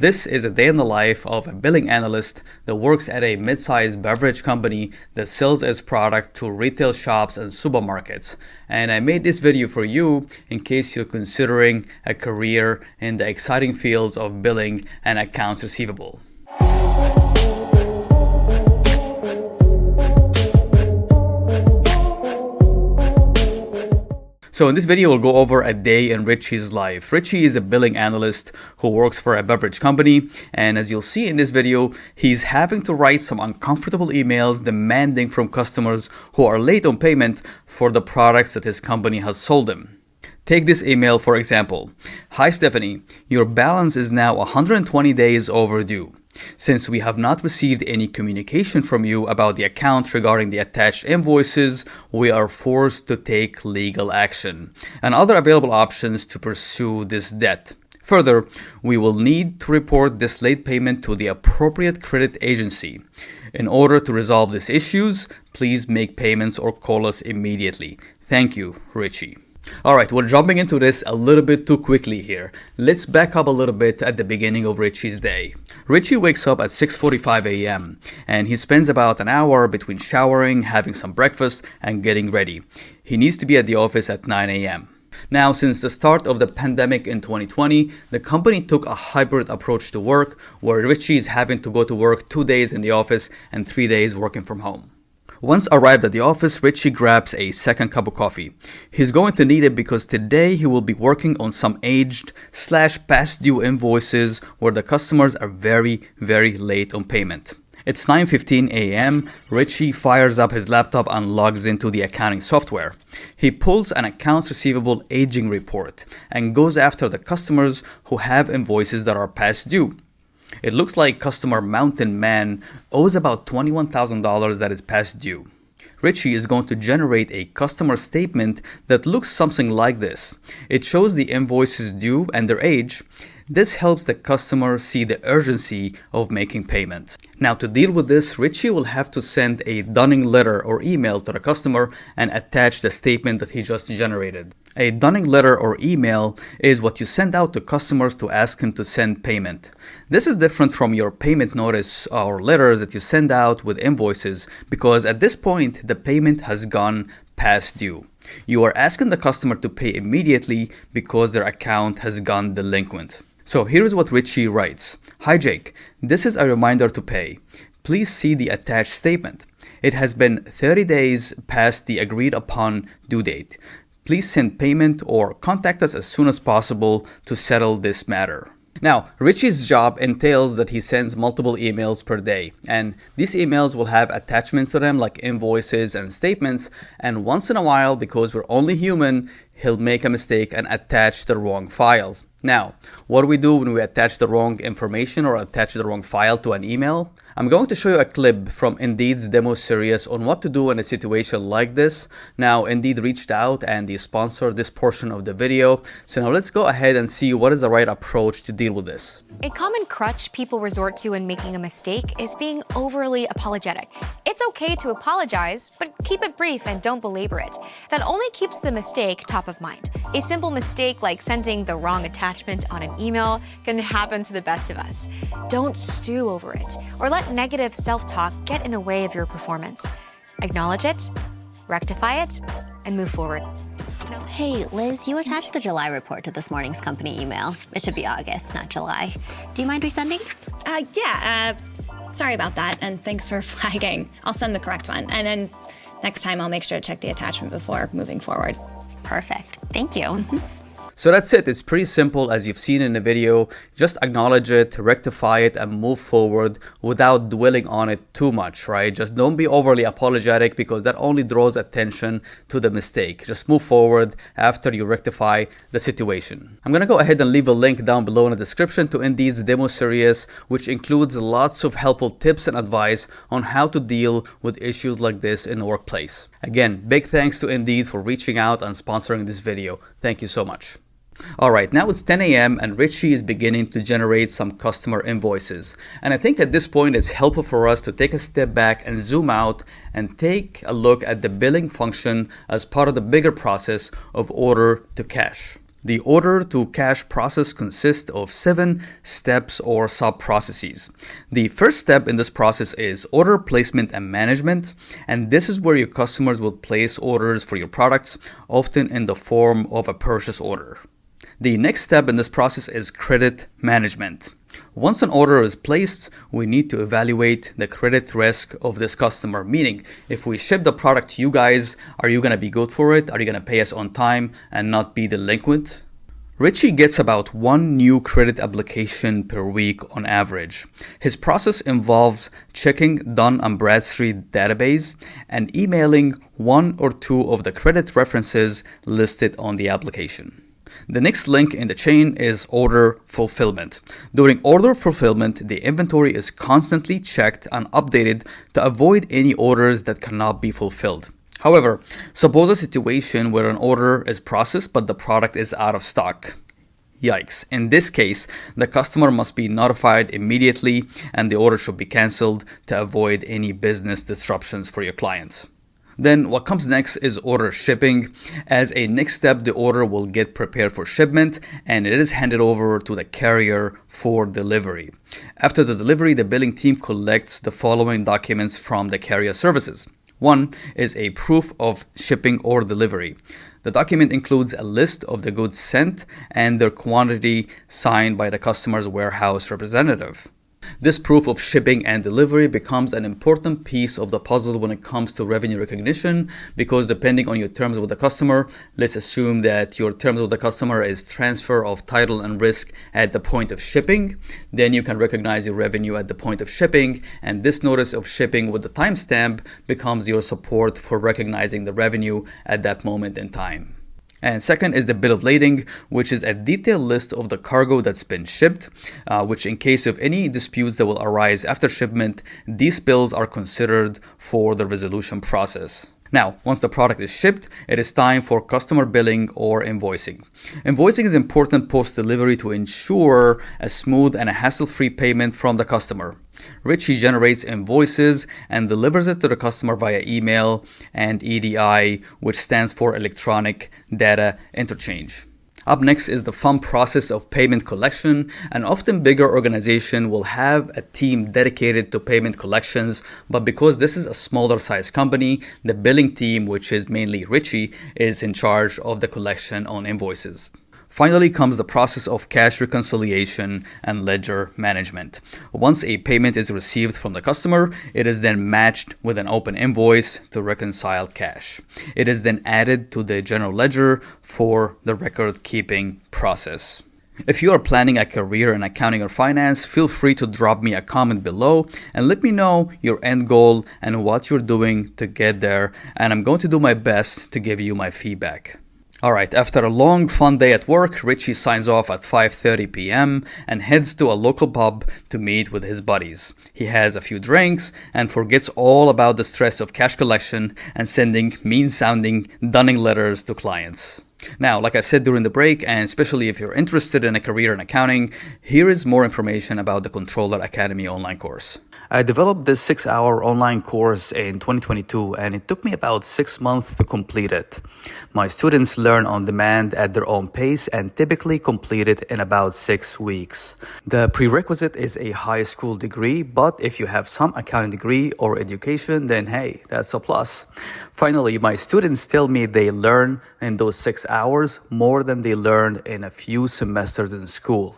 This is a day in the life of a billing analyst that works at a mid-sized beverage company that sells its product to retail shops and supermarkets. And I made this video for you in case you're considering a career in the exciting fields of billing and accounts receivable. So in this video, we'll go over a day in Richie's life. Richie is a billing analyst who works for a beverage company. And as you'll see in this video, he's having to write some uncomfortable emails demanding from customers who are late on payment for the products that his company has sold him. Take this email for example. Hi Stephanie, your balance is now 120 days overdue. Since we have not received any communication from you about the account regarding the attached invoices, we are forced to take legal action and other available options to pursue this debt. Further, we will need to report this late payment to the appropriate credit agency. In order to resolve these issues, please make payments or call us immediately. Thank you, Richie. Alright, we're jumping into this a little bit too quickly here. Let's back up a little bit at the beginning of Richie's day. Richie wakes up at 6:45 a.m. and he spends about an hour between showering, having some breakfast, and getting ready. He needs to be at the office at 9 a.m. Now, since the start of the pandemic in 2020, the company took a hybrid approach to work, where Richie is having to go to work 2 days in the office and 3 days working from home. Once arrived at the office, Richie grabs a second cup of coffee. He's going to need it because today he will be working on some aged/past due invoices where the customers are very late on payment. It's 9:15 a.m. Richie fires up his laptop and logs into the accounting software. He pulls an accounts receivable aging report and goes after the customers who have invoices that are past due. It looks like customer Mountain Man owes about $21,000 that is past due. Richie is going to generate a customer statement that looks something like this. It shows the invoices due and their age. This helps the customer see the urgency of making payment. Now, to deal with this, Richie will have to send a dunning letter or email to the customer and attach the statement that he just generated. A dunning letter or email is what you send out to customers to ask them to send payment. This is different from your payment notice or letters that you send out with invoices because at this point, the payment has gone past due. You are asking the customer to pay immediately because their account has gone delinquent. So here's what Richie writes. Hi Jake, this is a reminder to pay. Please see the attached statement. It has been 30 days past the agreed upon due date. Please send payment or contact us as soon as possible to settle this matter. Now, Richie's job entails that he sends multiple emails per day, and these emails will have attachments to them like invoices and statements, and once in a while, because we're only human, he'll make a mistake and attach the wrong file. Now, what do we do when we attach the wrong information or attach the wrong file to an email? I'm going to show you a clip from Indeed's demo series on what to do in a situation like this. Now, Indeed reached out and they sponsored this portion of the video. So now let's go ahead and see what is the right approach to deal with this. A common crutch people resort to when making a mistake is being overly apologetic. It's okay to apologize, but keep it brief and don't belabor it. That only keeps the mistake top of mind. A simple mistake like sending the wrong attachment on an email can happen to the best of us. Don't stew over it or let negative self-talk get in the way of your performance. Acknowledge it, rectify it, and move forward. Hey, Liz, you attached the July report to this morning's company email. It should be August, not July. Do you mind resending? Sorry about that, and thanks for flagging. I'll send the correct one, and then next time I'll make sure to check the attachment before moving forward. Perfect. Thank you. So that's it. It's pretty simple as you've seen in the video. Just acknowledge it, rectify it, and move forward without dwelling on it too much, right? Just don't be overly apologetic because that only draws attention to the mistake. Just move forward after you rectify the situation. I'm going to go ahead and leave a link down below in the description to Indeed's demo series, which includes lots of helpful tips and advice on how to deal with issues like this in the workplace. Again, big thanks to Indeed for reaching out and sponsoring this video. Thank you so much. Alright, now it's 10 a.m. and Richie is beginning to generate some customer invoices. And I think at this point it's helpful for us to take a step back and zoom out and take a look at the billing function as part of the bigger process of order to cash. The order to cash process consists of 7 steps or sub-processes. The first step in this process is order placement and management, and this is where your customers will place orders for your products, often in the form of a purchase order. The next step in this process is credit management. Once an order is placed, we need to evaluate the credit risk of this customer, meaning if we ship the product to you guys, are you going to be good for it? Are you going to pay us on time and not be delinquent? Richie gets about 1 new credit application per week on average. His process involves checking Dun & Bradstreet database and emailing 1 or 2 of the credit references listed on the application. The next link in the chain is order fulfillment. During order fulfillment, the inventory is constantly checked and updated to avoid any orders that cannot be fulfilled. However, suppose a situation where an order is processed but the product is out of stock. Yikes. In this case, the customer must be notified immediately and the order should be canceled to avoid any business disruptions for your clients. Then what comes next is order shipping. As a next step, the order will get prepared for shipment and it is handed over to the carrier for delivery. After the delivery, the billing team collects the following documents from the carrier services. 1 is a proof of shipping or delivery. The document includes a list of the goods sent and their quantity signed by the customer's warehouse representative. This proof of shipping and delivery becomes an important piece of the puzzle when it comes to revenue recognition, because depending on your terms with the customer, let's assume that your terms with the customer is transfer of title and risk at the point of shipping, then you can recognize your revenue at the point of shipping, and this notice of shipping with the timestamp becomes your support for recognizing the revenue at that moment in time. And second is the bill of lading, which is a detailed list of the cargo that's been shipped, which in case of any disputes that will arise after shipment, these bills are considered for the resolution process. Now, once the product is shipped, it is time for customer billing or invoicing. Invoicing is important post-delivery to ensure a smooth and a hassle-free payment from the customer. Richie generates invoices and delivers it to the customer via email and EDI, which stands for Electronic Data Interchange. Up next is the fun process of payment collection. An often bigger organization will have a team dedicated to payment collections, but because this is a smaller size company, the billing team, which is mainly Richie, is in charge of the collection on invoices. Finally comes the process of cash reconciliation and ledger management. Once a payment is received from the customer, it is then matched with an open invoice to reconcile cash. It is then added to the general ledger for the record keeping process. If you are planning a career in accounting or finance, feel free to drop me a comment below and let me know your end goal and what you're doing to get there, and I'm going to do my best to give you my feedback. Alright, after a long fun day at work, Richie signs off at 5:30 p.m. and heads to a local pub to meet with his buddies. He has a few drinks and forgets all about the stress of cash collection and sending mean-sounding dunning letters to clients. Now, like I said during the break, and especially if you're interested in a career in accounting, here is more information about the Controller Academy online course. I developed this 6-hour online course in 2022 and it took me about 6 months to complete it. My students learn on demand at their own pace and typically complete it in about 6 weeks. The prerequisite is a high school degree, but if you have some accounting degree or education, then hey, that's a plus. Finally, my students tell me they learn in those 6 hours more than they learned in a few semesters in school.